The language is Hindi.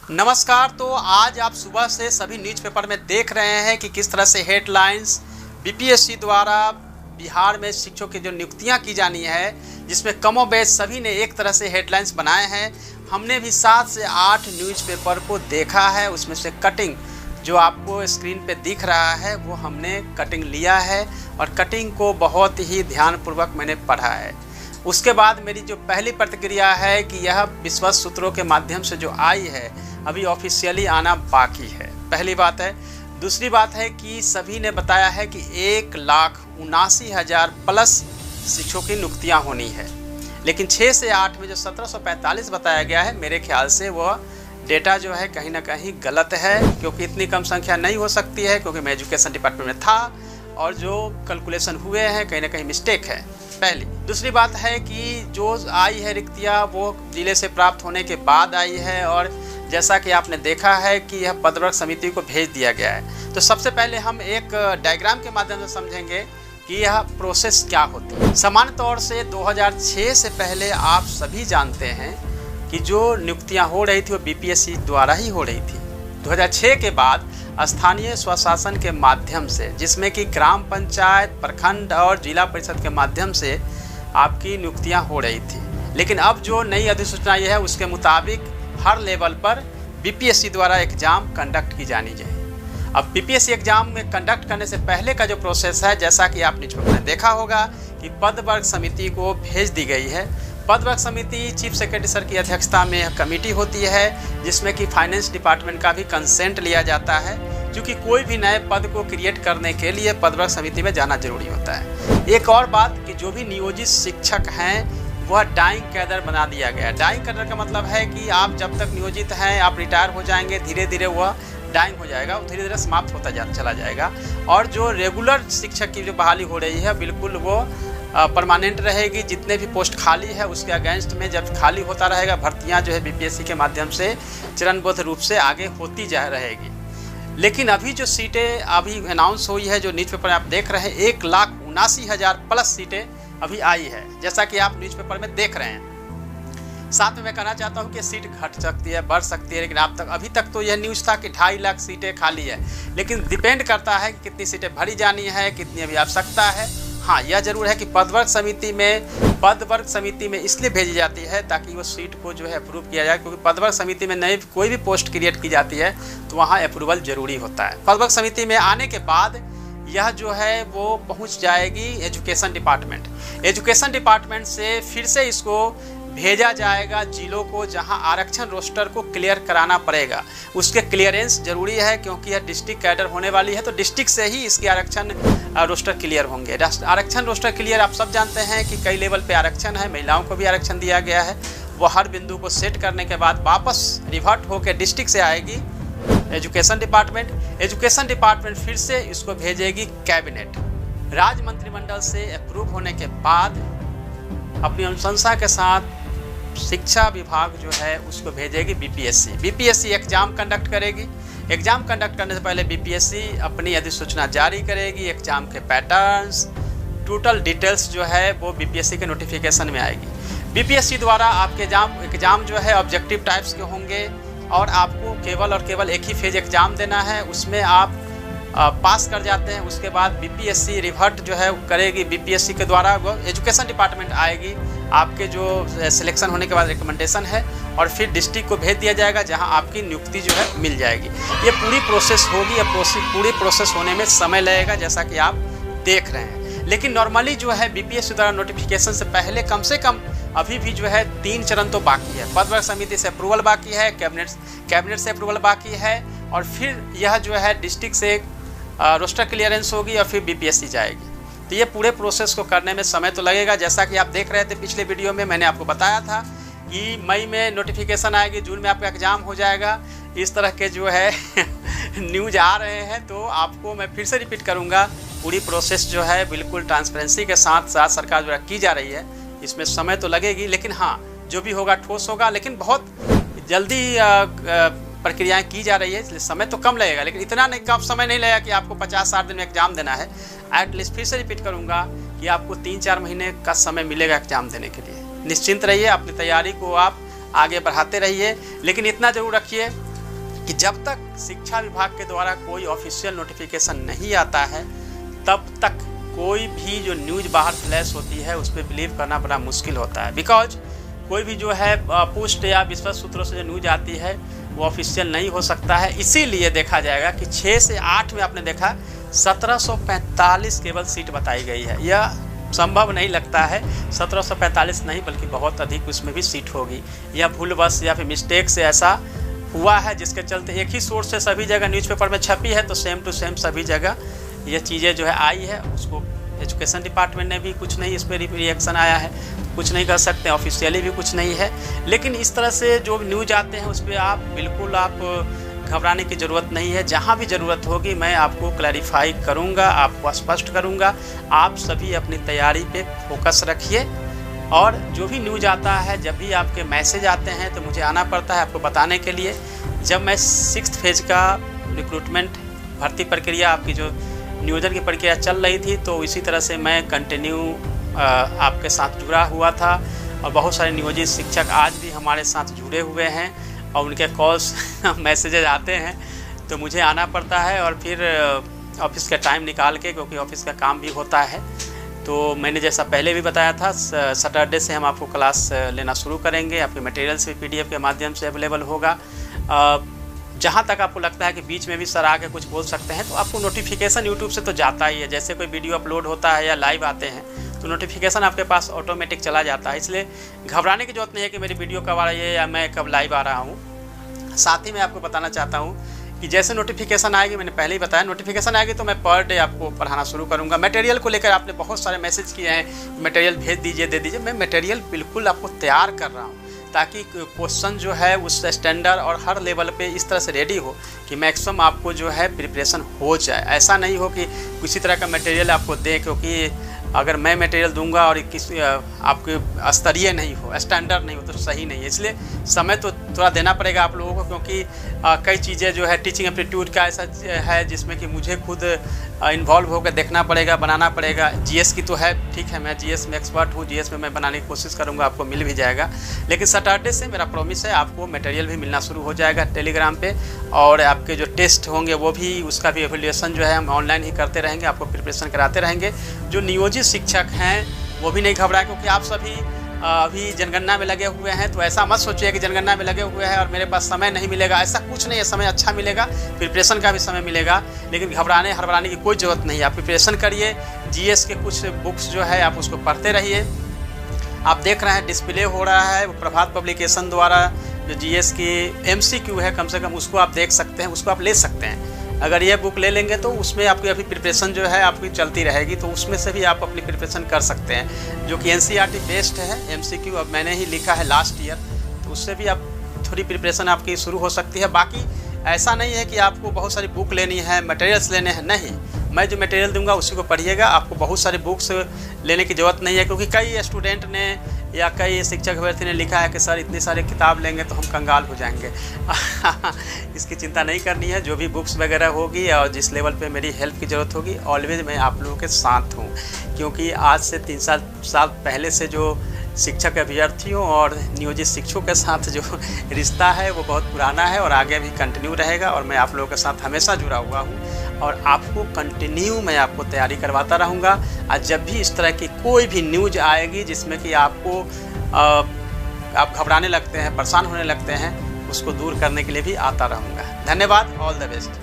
नमस्कार। तो आज आप सुबह से सभी न्यूज़पेपर में देख रहे हैं कि किस तरह से हेडलाइंस बीपीएससी द्वारा बिहार में शिक्षकों की जो नियुक्तियां की जानी है, जिसमें कमोबेश सभी ने एक तरह से हेडलाइंस बनाए हैं। हमने भी 7 से 8 न्यूज़पेपर को देखा है, उसमें से कटिंग जो आपको स्क्रीन पे दिख रहा है वो हमने कटिंग लिया है और कटिंग को बहुत ही ध्यानपूर्वक मैंने पढ़ा है। उसके बाद मेरी जो पहली प्रतिक्रिया है कि यह विश्वस्त सूत्रों के माध्यम से जो आई है अभी ऑफिशियली आना बाकी है, पहली बात है। दूसरी बात है कि सभी ने बताया है कि 1,79,000 प्लस शिक्षकों की नियुक्तियाँ होनी है, लेकिन 6 से 8 में जो 1745 बताया गया है, मेरे ख्याल से वह डेटा जो है कहीं ना कहीं गलत है, क्योंकि इतनी कम संख्या नहीं हो सकती है, क्योंकि मैं एजुकेशन डिपार्टमेंट में था और जो कैलकुलेशन हुए हैं कहीं ना कहीं मिस्टेक है, पहली। दूसरी बात है कि जो आई है रिक्तियाँ वो जिले से प्राप्त होने के बाद आई है और जैसा कि आपने देखा है कि यह पदवर्ग समिति को भेज दिया गया है। तो सबसे पहले हम एक डायग्राम के माध्यम से समझेंगे कि यह प्रोसेस क्या होती है। सामान्य तौर से 2006 से पहले आप सभी जानते हैं कि जो नियुक्तियां हो रही थी वो बीपीएससी द्वारा ही हो रही थी। 2006 के बाद स्थानीय स्वशासन के माध्यम से, जिसमें कि ग्राम पंचायत, प्रखंड और जिला परिषद के माध्यम से आपकी नियुक्तियां हो रही थी। लेकिन अब जो नई अधिसूचना ये है उसके मुताबिक हर लेवल पर बीपीएससी द्वारा एग्ज़ाम कंडक्ट की जानी चाहिए। अब बीपीएससी एग्ज़ाम में कंडक्ट करने से पहले का जो प्रोसेस है, जैसा कि आपने देखा होगा कि पदवर्ग समिति को भेज दी गई है। पदवर्ग समिति चीफ सेक्रेटरी सर की अध्यक्षता में यह कमेटी होती है, जिसमें कि फाइनेंस डिपार्टमेंट का भी कंसेंट लिया जाता है, क्योंकि कोई भी नए पद को क्रिएट करने के लिए पदवर्ग समिति में जाना जरूरी होता है। एक और बात कि जो भी नियोजित शिक्षक हैं वह डाइंग कैडर बना दिया गया है। डाइंग कैडर का मतलब है कि आप जब तक नियोजित हैं, आप रिटायर हो जाएंगे, धीरे धीरे वह डाइंग हो जाएगा, धीरे धीरे समाप्त होता चला जाएगा। और जो रेगुलर शिक्षक की जो बहाली हो रही है बिल्कुल वो परमानेंट रहेगी। जितने भी पोस्ट खाली है उसके अगेंस्ट में जब खाली होता रहेगा, भर्तियां जो है बीपीएससी के माध्यम से चरणबद्ध रूप से आगे होती जा रहेगी। लेकिन अभी जो सीटें अभी अनाउंस हुई है, जो न्यूज़पेपर आप देख रहे हैं, 1,79,000 प्लस सीटें अभी आई है, जैसा कि आप न्यूज़पेपर में देख रहे हैं। साथ में मैं कहना चाहता हूं कि सीट घट सकती है, बढ़ सकती है, लेकिन अभी तक तो यह न्यूज़ था कि 2.5 लाख सीटें खाली है। लेकिन डिपेंड करता है कि कितनी सीटें भरी जानी है, कितनी अभी आवश्यकता है। हाँ, यह जरूर है कि पदवर्ग समिति में इसलिए भेजी जाती है ताकि वो सीट को जो है अप्रूव किया जाए, क्योंकि पदवर्ग समिति में नई कोई भी पोस्ट क्रिएट की जाती है तो वहाँ अप्रूवल जरूरी होता है। पदवर्ग समिति में आने के बाद यह जो है वो पहुंच जाएगी एजुकेशन डिपार्टमेंट। एजुकेशन डिपार्टमेंट से फिर से इसको भेजा जाएगा जिलों को, जहां आरक्षण रोस्टर को क्लियर कराना पड़ेगा। उसके क्लियरेंस जरूरी है, क्योंकि यह डिस्ट्रिक्ट कैडर होने वाली है, तो डिस्ट्रिक्ट से ही इसके आरक्षण रोस्टर क्लियर होंगे। आरक्षण रोस्टर क्लियर आप सब जानते हैं कि कई लेवल पे आरक्षण है, महिलाओं को भी आरक्षण दिया गया है। वो हर बिंदु को सेट करने के बाद वापस रिवर्ट होकर डिस्ट्रिक्ट से आएगी एजुकेशन डिपार्टमेंट। एजुकेशन डिपार्टमेंट फिर से इसको भेजेगी कैबिनेट। राज्य मंत्रिमंडल से अप्रूव होने के बाद अपनी अनुशंसा के साथ शिक्षा विभाग जो है उसको भेजेगी बीपीएससी। बीपीएससी एग्जाम कंडक्ट करेगी। एग्जाम कंडक्ट करने से पहले बीपीएससी अपनी अधिसूचना जारी करेगी। एग्जाम के पैटर्न्स, टोटल डिटेल्स जो है वो बीपीएससी के नोटिफिकेशन में आएगी। बीपीएससी द्वारा आपके एग्जाम जो है ऑब्जेक्टिव टाइप्स के होंगे और आपको केवल और केवल एक ही फेज एग्जाम देना है। उसमें आप पास कर जाते हैं, उसके बाद बीपीएससी रिवर्ट जो है करेगी। बीपीएससी के द्वारा वो एजुकेशन डिपार्टमेंट आएगी, आपके जो सिलेक्शन होने के बाद रिकमेंडेशन है, और फिर डिस्ट्रिक्ट को भेज दिया जाएगा, जहां आपकी नियुक्ति जो है मिल जाएगी। ये पूरी प्रोसेस होगी। ये पूरी प्रोसेस होने में समय लगेगा, जैसा कि आप देख रहे हैं। लेकिन नॉर्मली जो है बीपीएससी द्वारा नोटिफिकेशन से पहले कम से कम अभी भी जो है 3 चरण तो बाकी है। पदवर्ग समिति से अप्रूवल बाकी है, कैबिनेट से अप्रूवल बाकी है, और फिर यह जो है डिस्ट्रिक्ट से रोस्टर क्लियरेंस होगी और फिर बीपीएससी जाएगी। तो ये पूरे प्रोसेस को करने में समय तो लगेगा। जैसा कि आप देख रहे थे पिछले वीडियो में, मैंने आपको बताया था कि मई में नोटिफिकेशन आएगी, जून में आपका एग्ज़ाम हो जाएगा। इस तरह के जो है न्यूज आ रहे हैं, तो आपको मैं फिर से रिपीट करूँगा, पूरी प्रोसेस जो है बिल्कुल ट्रांसपेरेंसी के साथ साथ सरकार द्वारा की जा रही है। इसमें समय तो लगेगी, लेकिन हाँ, जो भी होगा ठोस होगा, लेकिन बहुत जल्दी प्रक्रियाएं की जा रही है, इसलिए समय तो कम लगेगा, लेकिन इतना नहीं कम समय नहीं लगेगा कि आपको 50-60 दिन में एग्जाम देना है। एटलीस्ट फिर से रिपीट करूंगा कि आपको 3-4 महीने का समय मिलेगा एग्जाम देने के लिए। निश्चिंत रहिए, अपनी तैयारी को आप आगे बढ़ाते रहिए, लेकिन इतना जरूर रखिए कि जब तक शिक्षा विभाग के द्वारा कोई ऑफिशियल नोटिफिकेशन नहीं आता है तब तक कोई भी जो न्यूज़ बाहर फ्लैश होती है उस पर बिलीव करना बड़ा मुश्किल होता है। बिकॉज कोई भी जो है पोस्ट या विश्वस्त सूत्रों से जो न्यूज़ आती है वो ऑफिशियल नहीं हो सकता है। इसीलिए देखा जाएगा कि 6 से 8 में आपने देखा 1745 केवल सीट बताई गई है। यह संभव नहीं लगता है, 1745 नहीं बल्कि बहुत अधिक उसमें भी सीट होगी। यह भूलवश या फिर मिस्टेक से ऐसा हुआ है जिसके चलते एक ही सोर्स से सभी जगह न्यूज़पेपर में छपी है तो सेम टू सेम सभी जगह ये चीज़ें जो है आई है। उसको एजुकेशन डिपार्टमेंट ने भी कुछ नहीं इस पर रिएक्शन आया है, कुछ नहीं कर सकते, ऑफिशियली भी कुछ नहीं है। लेकिन इस तरह से जो न्यूज़ आते हैं उस पर आप बिल्कुल घबराने की ज़रूरत नहीं है। जहाँ भी ज़रूरत होगी मैं आपको क्लैरिफाई करूँगा, आपको स्पष्ट करूँगा। आप सभी अपनी तैयारी पे फोकस रखिए और जो भी न्यूज़ आता है, जब भी आपके मैसेज आते हैं तो मुझे आना पड़ता है आपको बताने के लिए। जब मैं 6th फेज का रिक्रूटमेंट भर्ती प्रक्रिया आपकी जो नियोजन की प्रक्रिया चल रही थी तो इसी तरह से मैं कंटिन्यू आपके साथ जुड़ा हुआ था और बहुत सारे नियोजित शिक्षक आज भी हमारे साथ जुड़े हुए हैं और उनके कॉल्स मैसेजेज आते हैं तो मुझे आना पड़ता है और फिर ऑफिस का टाइम निकाल के, क्योंकि ऑफिस का काम भी होता है। तो मैंने जैसा पहले भी बताया था सैटरडे से हम आपको क्लास लेना शुरू करेंगे। आपके मटेरियल्स भी PDF के माध्यम से अवेलेबल होगा। जहाँ तक आपको लगता है कि बीच में भी सर आके कुछ बोल सकते हैं तो आपको नोटिफिकेशन यूट्यूब से तो जाता ही है। जैसे कोई वीडियो अपलोड होता है या लाइव आते हैं तो नोटिफिकेशन आपके पास ऑटोमेटिक चला जाता है। इसलिए घबराने की जरूरत नहीं है कि मेरी वीडियो कब आ रही है या मैं कब लाइव आ रहा हूँ। साथ ही मैं आपको बताना चाहता हूँ कि जैसे नोटिफिकेशन आएगी, मैंने पहले ही बताया, नोटिफिकेशन आएगी तो मैं पर डे आपको पढ़ाना शुरू करूँगा। मटेरियल को लेकर आपने बहुत सारे मैसेज किए हैं, मटेरियल भेज दीजिए, दे दीजिए। मैं मटेरियल बिल्कुल आपको तैयार कर रहा हूँ ताकि क्वेश्चन जो है उस स्टैंडर्ड और हर लेवल पे इस तरह से रेडी हो कि मैक्सिमम आपको जो है प्रिपरेशन हो जाए। ऐसा नहीं हो कि किसी तरह का मटेरियल आपको दें, क्योंकि अगर मैं मटेरियल दूंगा और किसी आपके स्तरीय नहीं हो, स्टैंडर्ड नहीं हो तो सही नहीं है। इसलिए समय तो थोड़ा देना पड़ेगा आप लोगों को, क्योंकि कई चीज़ें जो है टीचिंग एप्टीट्यूड का ऐसा है जिसमें कि मुझे खुद इन्वॉल्व होकर देखना पड़ेगा, बनाना पड़ेगा। GS की तो है, ठीक है, मैं GS में एक्सपर्ट हूँ, GS में मैं बनाने की कोशिश करूँगा, आपको मिल भी जाएगा। लेकिन सैटरडे से मेरा प्रॉमिस है आपको मटेरियल भी मिलना शुरू हो जाएगा टेलीग्राम पे, और आपके जो टेस्ट होंगे वो भी, उसका भी एवेल्यूएशन जो है हम ऑनलाइन ही करते रहेंगे, आपको प्रिपरेशन कराते रहेंगे। जो नियोजित शिक्षक हैं वो भी नहीं घबराएं, क्योंकि आप सभी अभी जनगणना में लगे हुए हैं। तो ऐसा मत सोचिए कि जनगणना में लगे हुए हैं और मेरे पास समय नहीं मिलेगा, ऐसा कुछ नहीं है। समय अच्छा मिलेगा, प्रिपरेशन का भी समय मिलेगा, लेकिन घबराने हड़बड़ाने की कोई ज़रूरत नहीं है। आप प्रिपरेशन करिए, GS के कुछ बुक्स जो है आप उसको पढ़ते रहिए। आप देख रहे हैं डिस्प्ले हो रहा है प्रभात पब्लिकेशन द्वारा जो GS की MCQ है, कम से कम उसको आप देख सकते हैं, उसको आप ले सकते हैं। अगर ये बुक ले लेंगे तो उसमें आपकी अभी प्रिपरेशन जो है आपकी चलती रहेगी, तो उसमें से भी आप अपनी प्रिपरेशन कर सकते हैं, जो कि NCERT बेस्ड है। MCQ अब मैंने ही लिखा है लास्ट ईयर, तो उससे भी आप थोड़ी प्रिपरेशन आपकी शुरू हो सकती है। बाकी ऐसा नहीं है कि आपको बहुत सारी बुक लेनी है, मटेरियल्स लेने हैं, नहीं। मैं जो मटेरियल दूंगा उसी को पढ़िएगा, आपको बहुत सारी बुक्स लेने की ज़रूरत नहीं है, क्योंकि कई स्टूडेंट ने या कई शिक्षक अभ्यर्थी ने लिखा है कि सर इतनी सारी किताब लेंगे तो हम कंगाल हो जाएंगे। इसकी चिंता नहीं करनी है। जो भी बुक्स वगैरह होगी और जिस लेवल पे मेरी हेल्प की ज़रूरत होगी, ऑलवेज मैं आप लोगों के साथ हूँ, क्योंकि आज से 3 साल पहले से जो शिक्षक अभ्यर्थियों और नियोजित शिक्षकों के साथ जो रिश्ता है वो बहुत पुराना है और आगे भी कंटिन्यू रहेगा। और मैं आप लोगों के साथ हमेशा जुड़ा हुआ हूँ और आपको कंटिन्यू मैं आपको तैयारी करवाता रहूँगा। आज जब भी इस तरह की कोई भी न्यूज़ आएगी जिसमें कि आपको आप घबराने लगते हैं, परेशान होने लगते हैं, उसको दूर करने के लिए भी आता रहूँगा। धन्यवाद, ऑल द बेस्ट।